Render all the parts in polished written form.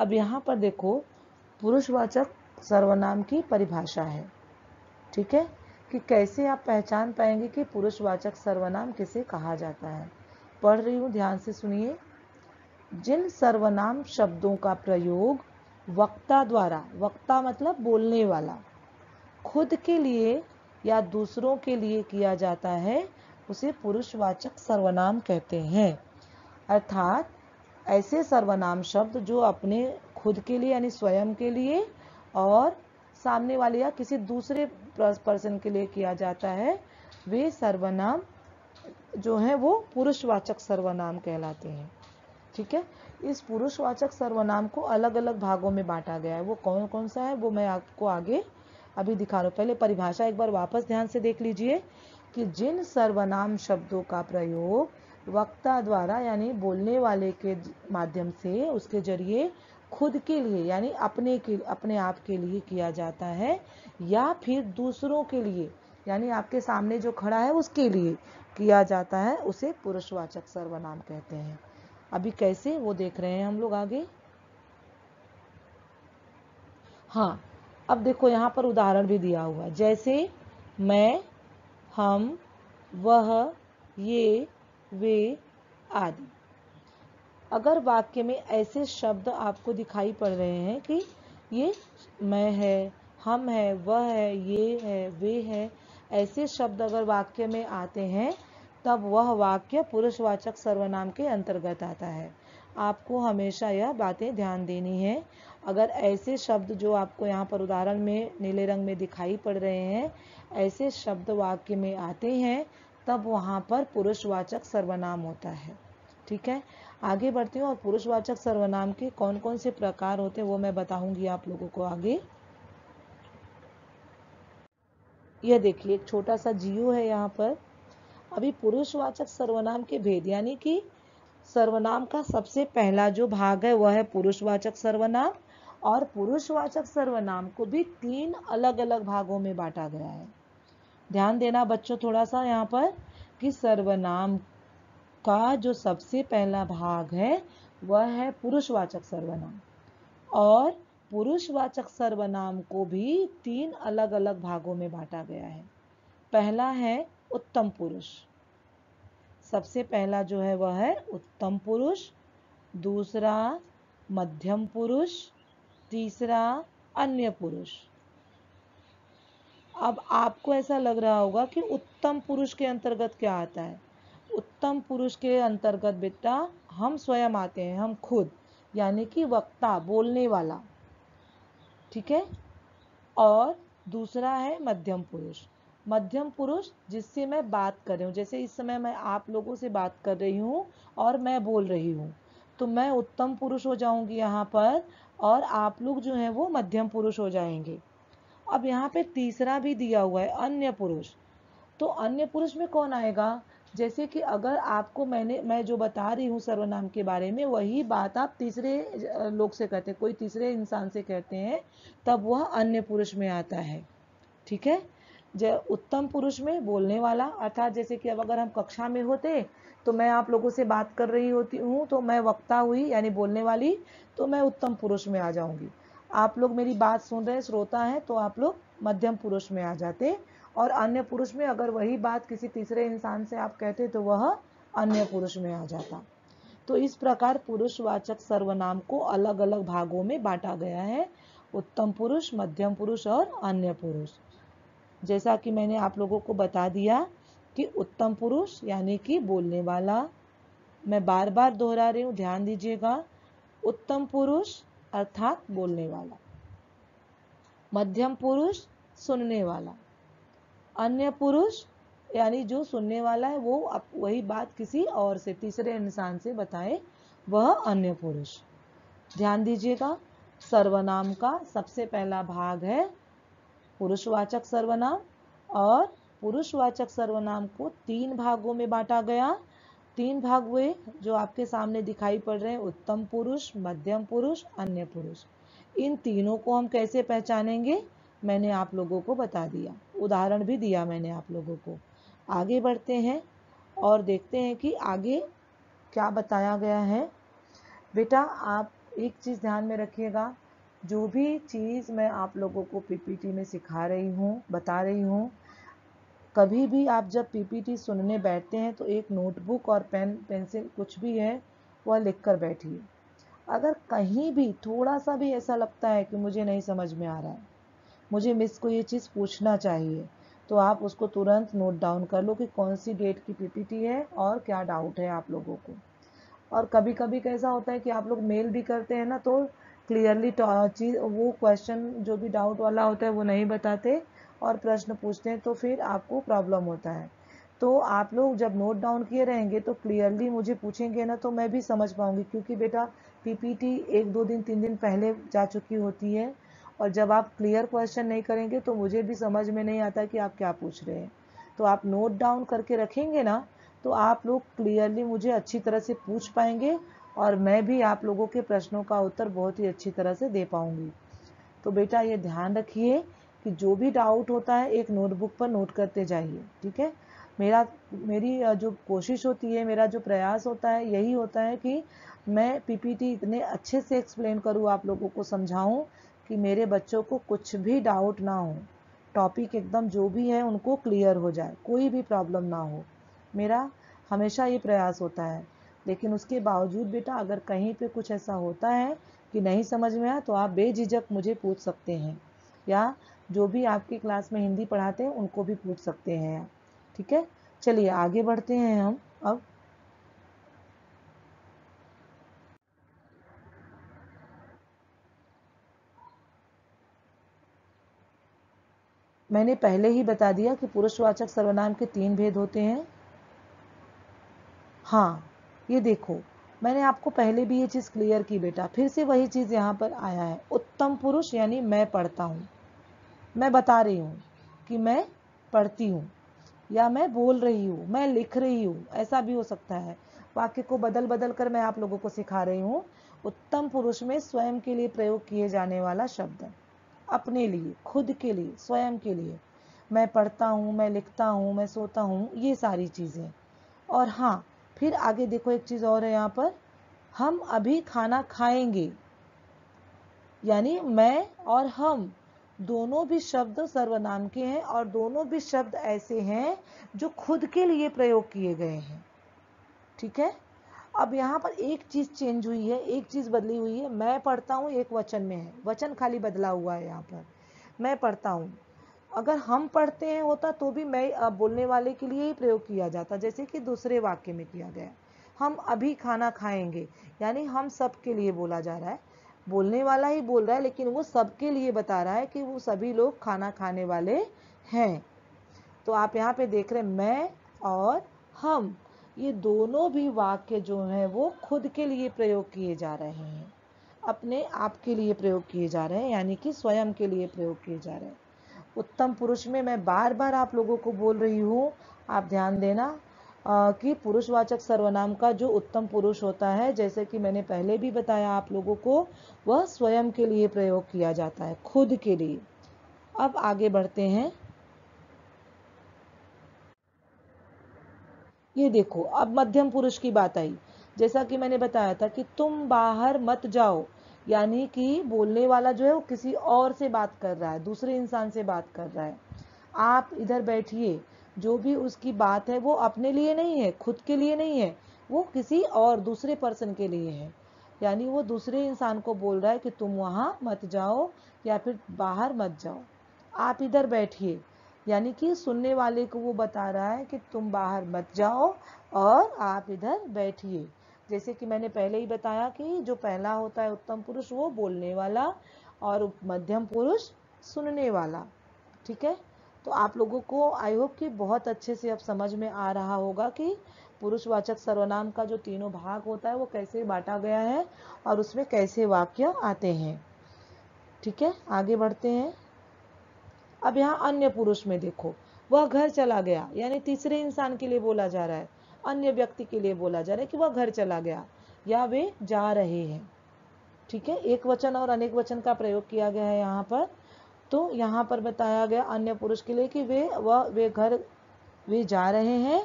अब यहाँ पर देखो पुरुषवाचक सर्वनाम की परिभाषा है, ठीक है, कि कैसे आप पहचान पाएंगे कि पुरुषवाचक सर्वनाम किसे कहा जाता है। पढ़ रही हूँ, ध्यान से सुनिए। जिन सर्वनाम शब्दों का प्रयोग वक्ता द्वारा, वक्ता मतलब बोलने वाला, खुद के लिए या दूसरों के लिए किया जाता है उसे पुरुषवाचक सर्वनाम कहते हैं। अर्थात ऐसे सर्वनाम शब्द जो अपने खुद के लिए यानी स्वयं के लिए और सामने वाले या किसी दूसरे पर्सन के लिए किया जाता है, वे सर्वनाम जो हैं वो पुरुषवाचक सर्वनाम कहलाते हैं। ठीक है, इस पुरुषवाचक सर्वनाम को अलग अलग भागों में बांटा गया है। वो कौन कौन सा है वो मैं आपको आगे अभी दिखा रहा हूँ। पहले परिभाषा एक बार वापस ध्यान से देख लीजिए कि जिन सर्वनाम शब्दों का प्रयोग वक्ता द्वारा यानी बोलने वाले के माध्यम से, उसके जरिए खुद के लिए यानी अपने आप के लिए किया जाता है या फिर दूसरों के लिए यानी आपके सामने जो खड़ा है उसके लिए किया जाता है, उसे पुरुषवाचक सर्वनाम कहते हैं। अभी कैसे वो देख रहे हैं हम लोग आगे। हाँ, अब देखो यहाँ पर उदाहरण भी दिया हुआ है, जैसे मैं, हम, वह, ये, वे आदि। अगर वाक्य में ऐसे शब्द आपको दिखाई पड़ रहे हैं कि ये मैं है, हम है, वह है, ये है, वे है, ऐसे शब्द अगर वाक्य में आते हैं तब वह वाक्य पुरुषवाचक सर्वनाम के अंतर्गत आता है। आपको हमेशा यह बातें ध्यान देनी है। अगर ऐसे शब्द जो आपको यहाँ पर उदाहरण में नीले रंग में दिखाई पड़ रहे हैं, ऐसे शब्द वाक्य में आते हैं तब वहाँ पर पुरुषवाचक सर्वनाम होता है। ठीक है, आगे बढ़ती हूँ और पुरुषवाचक सर्वनाम के कौन कौन से प्रकार होते हैं वो मैं बताऊंगी आप लोगों को आगे। यह देखिए एक छोटा सा जीव है यहाँ पर। अभी पुरुषवाचक सर्वनाम के भेद यानी कि सर्वनाम का सबसे पहला जो भाग है वह है पुरुषवाचक सर्वनाम, और पुरुषवाचक सर्वनाम को भी 3 अलग अलग भागों में बांटा गया है। ध्यान देना बच्चों थोड़ा सा यहाँ पर कि सर्वनाम का जो सबसे पहला भाग है वह है पुरुषवाचक सर्वनाम, और पुरुषवाचक सर्वनाम को भी 3 अलग अलग भागों में बांटा गया है। पहला है उत्तम पुरुष, सबसे पहला जो है वह है उत्तम पुरुष, दूसरा मध्यम पुरुष, तीसरा अन्य पुरुष। अब आपको ऐसा लग रहा होगा कि उत्तम पुरुष के अंतर्गत क्या आता है। उत्तम पुरुष के अंतर्गत बेटा हम स्वयं आते हैं, हम खुद, यानी कि वक्ता, बोलने वाला। ठीक है, और दूसरा है मध्यम पुरुष। मध्यम पुरुष जिससे मैं बात कर रही हूँ, जैसे इस समय मैं आप लोगों से बात कर रही हूँ और मैं बोल रही हूँ, तो मैं उत्तम पुरुष हो जाऊंगी यहाँ पर, और आप लोग जो हैं वो मध्यम पुरुष हो जाएंगे। अब यहाँ पे तीसरा भी दिया हुआ है अन्य पुरुष। तो अन्य पुरुष में कौन आएगा, जैसे कि अगर आपको मैं जो बता रही हूँ सर्वनाम के बारे में, वही बात आप तीसरे लोग से कहते हैं, कोई तीसरे इंसान से कहते हैं, तब वह अन्य पुरुष में आता है। ठीक है, जब उत्तम पुरुष में बोलने वाला, अर्थात जैसे कि अब अगर हम कक्षा में होते तो मैं आप लोगों से बात कर रही होती हूँ तो मैं वक्ता हुई यानी बोलने वाली, तो मैं उत्तम पुरुष में आ जाऊंगी। आप लोग मेरी बात सुन रहे श्रोता हैं तो आप लोग मध्यम पुरुष में आ जाते, और अन्य पुरुष में अगर वही बात किसी तीसरे इंसान से आप कहते तो वह अन्य पुरुष में आ जाता। तो इस प्रकार पुरुषवाचक सर्वनाम को अलग अलग भागों में बांटा गया है, उत्तम पुरुष, मध्यम पुरुष और अन्य पुरुष। जैसा कि मैंने आप लोगों को बता दिया कि उत्तम पुरुष यानी कि बोलने वाला, मैं बार बार दोहरा रही हूँ, ध्यान दीजिएगा, उत्तम पुरुष अर्थात बोलने वाला, मध्यम पुरुष सुनने वाला, अन्य पुरुष यानी जो सुनने वाला है वो वही बात किसी और से, तीसरे इंसान से बताए, वह अन्य पुरुष। ध्यान दीजिएगा, सर्वनाम का सबसे पहला भाग है पुरुषवाचक सर्वनाम, और पुरुषवाचक सर्वनाम को 3 भागों में बांटा गया। 3 भाग हुए जो आपके सामने दिखाई पड़ रहे हैं, उत्तम पुरुष, मध्यम पुरुष, अन्य पुरुष। इन तीनों को हम कैसे पहचानेंगे मैंने आप लोगों को बता दिया, उदाहरण भी दिया मैंने आप लोगों को। आगे बढ़ते हैं और देखते हैं कि आगे क्या बताया गया है। बेटा आप एक चीज़ ध्यान में रखिएगा, जो भी चीज़ मैं आप लोगों को पीपीटी में सिखा रही हूँ, बता रही हूँ, कभी भी आप जब पीपीटी सुनने बैठते हैं तो एक नोटबुक और पेन पेंसिल कुछ भी है वह लिख कर बैठिए। अगर कहीं भी थोड़ा सा भी ऐसा लगता है कि मुझे नहीं समझ में आ रहा है, मुझे मिस को ये चीज़ पूछना चाहिए, तो आप उसको तुरंत नोट डाउन कर लो कि कौन सी डेट की पीपीटी है और क्या डाउट है आप लोगों को। और कभी कभी कैसा होता है कि आप लोग मेल भी करते हैं ना, तो क्लियरली चीज़ वो क्वेश्चन जो भी डाउट वाला होता है वो नहीं बताते और प्रश्न पूछते हैं, तो फिर आपको प्रॉब्लम होता है। तो आप लोग जब नोट डाउन किए रहेंगे तो क्लियरली मुझे पूछेंगे ना, तो मैं भी समझ पाऊंगी, क्योंकि बेटा पीपीटी 1-2 दिन 3 दिन पहले जा चुकी होती है, और जब आप क्लियर क्वेश्चन नहीं करेंगे तो मुझे भी समझ में नहीं आता कि आप क्या पूछ रहे हैं। तो आप नोट डाउन करके रखेंगे ना, तो आप लोग क्लियरली मुझे अच्छी तरह से पूछ पाएंगे और मैं भी आप लोगों के प्रश्नों का उत्तर बहुत ही अच्छी तरह से दे पाऊंगी। तो बेटा ये ध्यान रखिए कि जो भी डाउट होता है एक नोटबुक पर नोट करते जाइए, ठीक है। मेरी जो कोशिश होती है, मेरा जो प्रयास होता है, यही होता है कि मैं पीपीटी इतने अच्छे से एक्सप्लेन करूँ, आप लोगों को समझाऊं कि मेरे बच्चों को कुछ भी डाउट ना हो, टॉपिक एकदम जो भी है उनको क्लियर हो जाए, कोई भी प्रॉब्लम ना हो। मेरा हमेशा ये प्रयास होता है। लेकिन उसके बावजूद बेटा अगर कहीं पे कुछ ऐसा होता है कि नहीं समझ में आया, तो आप बेझिझक मुझे पूछ सकते हैं, या जो भी आपकी क्लास में हिंदी पढ़ाते हैं उनको भी पूछ सकते हैं आप, ठीक है। चलिए आगे बढ़ते हैं हम अब। मैंने पहले ही बता दिया कि पुरुषवाचक सर्वनाम के 3 भेद होते हैं। हाँ, ये देखो, मैंने आपको पहले भी ये चीज़ क्लियर की बेटा, फिर से वही चीज़ यहाँ पर आया है। उत्तम पुरुष यानी मैं पढ़ता हूँ, मैं बता रही हूँ कि मैं पढ़ती हूँ, या मैं बोल रही हूँ, मैं लिख रही हूँ, ऐसा भी हो सकता है। वाक्य को बदल बदल कर मैं आप लोगों को सिखा रही हूँ। उत्तम पुरुष में स्वयं के लिए प्रयोग किए जाने वाला शब्द है, अपने लिए, खुद के लिए, स्वयं के लिए। मैं पढ़ता हूँ, मैं लिखता हूँ, मैं सोता हूँ, ये सारी चीज़ें। और हाँ, फिर आगे देखो एक चीज़ और है यहाँ पर, हम अभी खाना खाएंगे, यानी मैं और हम दोनों भी शब्द सर्वनाम के हैं और दोनों भी शब्द ऐसे हैं जो खुद के लिए प्रयोग किए गए हैं, ठीक है। अब यहाँ पर एक चीज़ चेंज हुई है, एक चीज़ बदली हुई है। मैं पढ़ता हूँ एक वचन में है, वचन खाली बदला हुआ है यहाँ पर, मैं पढ़ता हूँ। अगर हम पढ़ते हैं होता तो भी मैं बोलने वाले के लिए ही प्रयोग किया जाता, जैसे कि दूसरे वाक्य में किया गया। हम अभी खाना खाएंगे, यानी हम सब के लिए बोला जा रहा है, बोलने वाला ही बोल रहा है, लेकिन वो सबके लिए बता रहा है कि वो सभी लोग खाना खाने वाले हैं। तो आप यहाँ पे देख रहे हैं मैं और हम, ये दोनों भी वाक्य जो हैं वो खुद के लिए प्रयोग किए जा रहे हैं, अपने आप के लिए प्रयोग किए जा रहे हैं, यानी कि स्वयं के लिए प्रयोग किए जा रहे हैं। उत्तम पुरुष में मैं बार बार आप लोगों को बोल रही हूँ, आप ध्यान देना कि पुरुषवाचक सर्वनाम का जो उत्तम पुरुष होता है, जैसे कि मैंने पहले भी बताया आप लोगों को, वह स्वयं के लिए प्रयोग किया जाता है, खुद के लिए। अब आगे बढ़ते हैं। ये देखो, अब मध्यम पुरुष की बात आई। जैसा कि मैंने बताया था कि तुम बाहर मत जाओ, यानी कि बोलने वाला जो है वो किसी और से बात कर रहा है, दूसरे इंसान से बात कर रहा है। आप इधर बैठिए, जो भी उसकी बात है वो अपने लिए नहीं है, खुद के लिए नहीं है, वो किसी और दूसरे पर्सन के लिए है। यानी वो दूसरे इंसान को बोल रहा है कि तुम वहाँ मत जाओ या फिर बाहर मत जाओ, आप इधर बैठिए, यानी कि सुनने वाले को वो बता रहा है कि तुम बाहर मत जाओ और आप इधर बैठिए। जैसे कि मैंने पहले ही बताया कि जो पहला होता है उत्तम पुरुष वो बोलने वाला, और मध्यम पुरुष सुनने वाला, ठीक है। तो आप लोगों को आई होप कि बहुत अच्छे से अब समझ में आ रहा होगा कि पुरुषवाचक सर्वनाम का जो तीनों भाग होता है वो कैसे बांटा गया है और उसमें कैसे वाक्य आते हैं, ठीक है। आगे बढ़ते हैं। अब यहाँ अन्य पुरुष में देखो, वह घर चला गया, यानी तीसरे इंसान के लिए बोला जा रहा है, अन्य व्यक्ति के लिए बोला जा रहा है कि वह घर चला गया या वे जा रहे हैं, ठीक है। एक वचन और अनेक वचन का प्रयोग किया गया है यहाँ पर। तो यहाँ पर बताया गया अन्य पुरुष के लिए कि वे जा रहे हैं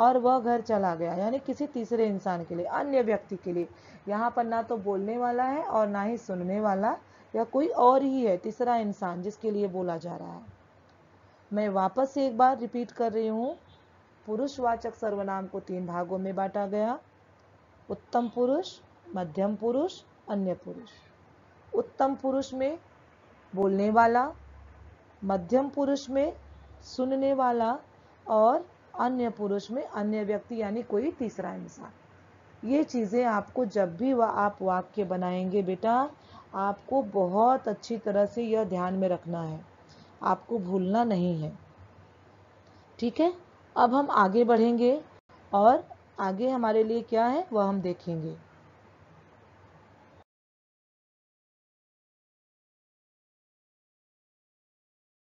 और वह घर चला गया, यानी किसी तीसरे इंसान के लिए, अन्य व्यक्ति के लिए। यहाँ पर ना तो बोलने वाला है और ना ही सुनने वाला, या कोई और ही है तीसरा इंसान जिसके लिए बोला जा रहा है। मैं वापस से एक बार रिपीट कर रही हूँ, पुरुषवाचक सर्वनाम को 3 भागों में बांटा गया: उत्तम पुरुष, मध्यम पुरुष, अन्य पुरुष। उत्तम पुरुष में बोलने वाला, मध्यम पुरुष में सुनने वाला, और अन्य पुरुष में अन्य व्यक्ति यानी कोई तीसरा इंसान। ये चीज़ें आपको जब भी आप वाक्य बनाएंगे बेटा, आपको बहुत अच्छी तरह से यह ध्यान में रखना है, आपको भूलना नहीं है। ठीक है, अब हम आगे बढ़ेंगे और आगे हमारे लिए क्या है वह हम देखेंगे।